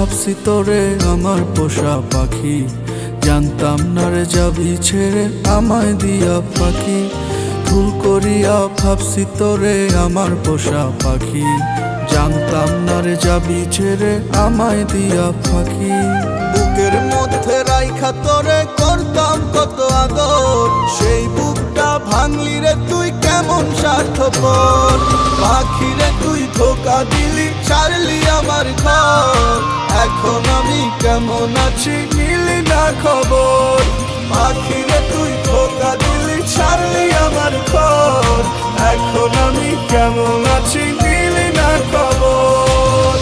ভাবছি তোরে আমার পোষা পাখি, জানতাম না রে যাবি ছেড়ে আমায় দিয়া পাখি। ভুল করিয়া ভাবছি তোরে আমার পোষা পাখি, জানতাম না রে যাবি ছেড়ে আমায় দিয়া পাখি। বুকের মধ্যে রাইখা তোরে করতাম কত আদর, সেই বুকটা ভাঙলি রে তুই কেমন স্বার্থপর। পাখি রে তুই ধোকা দিলি, ছাড়লি আমার ঘর, এখন আমি কেমন আছি নিলি না খবর। পাখি রে তুই ধোকা দিলি, ছাড়লি আমার ঘর, এখন আমি কেমন আছি নিলি না খবর।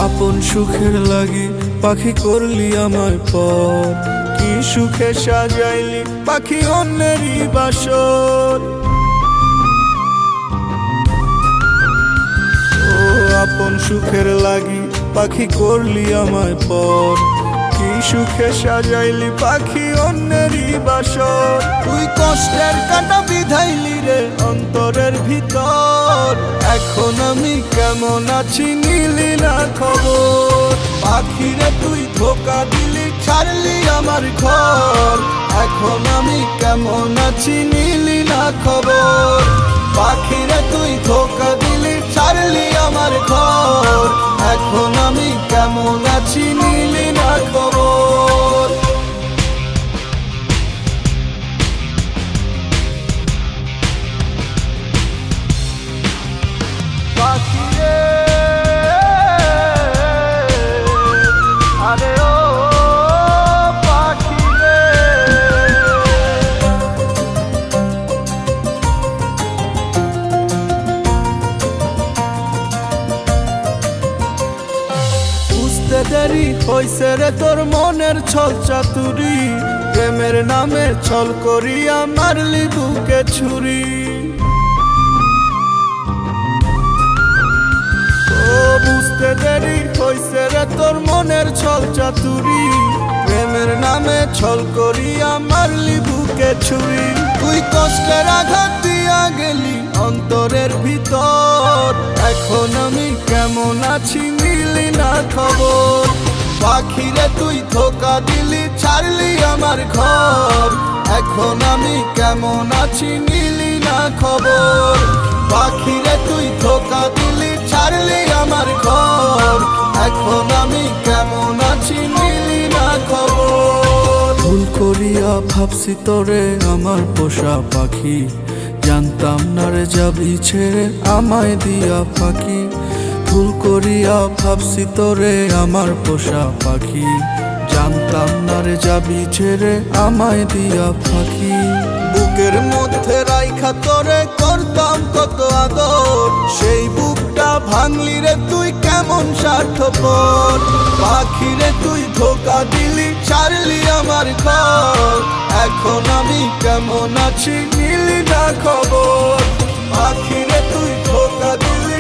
আপন সুখের লাগি পাখি করলি আমায় পর, কি সুখে সাজাইলি পাখি অন্যেরই বাসর। ও আপন সুখের লাগি পাখি করলি আমায় পর, কি সুখে সাজাইলি পাখি অন্যেরই বাসর। তুই কষ্টের কাঁটা বিধাইলি রে অন্তরের ভিতর, এখন আমি কেমন আছি নিলি না খবর। পাখি রে তুই ধোকা দিলি, ছাড়লি আমার ঘর, এখন আমি কেমন আছি নিলি না খবর। পাখি রে তুই ধোকা দিলি, ছাড়লি আমার ঘর, এখন আমি কেমন আছি নিলি না খবর। পাখি রে আরে ও পাখি রে, বুঝতে দেরি হইছে রে তোর মনের ছল চাতুরি, প্রেমের নামে ছল করিয়া মারলি বুকে ছুরি। বুঝতে দেরি হইছে রে তোর মনের ছল চাতুরি, প্রেমের নামে ছল করিয়া মারলি বুকে ছুরি। তুই কষ্টের আঘাত দিয়া গেলি অন্তরের ভিতর, এখন আমি কেমন আছি নিলি না খবর। পাখি রে তুই ধোকা দিলি, ছাড়লি আমার ঘর, এখন আমি কেমন আছি নিলি না খবর। পাখি রে তুই ধোকা দিলি, ছাড়লি আমার ঘর, এখন আমি কেমন আছি নিলি না খবর। ভুল করিয়া ভাবছি তোরে আমার পোষা পাখি, জানতাম না রে যাবি ছেড়ে আমায় দিয়া পাখি। ভুল করিয়া ভাবছি তোরে আমার পোষা পাখি, জানতাম না রে যাবি ছেড়ে আমায় দিয়া পাখি। বুকের মধ্যে রাইখা তোরে করতাম কত আদর, সেই বুকটা ভাঙলি রে তুই কেমন স্বার্থপর। পাখি রে তুই ধোকা দিলি, ছাড়লি আমার ঘর, এখন আমি কেমন আছি নিলি না খবর। পাখি রে তুই ধোকা দিলি,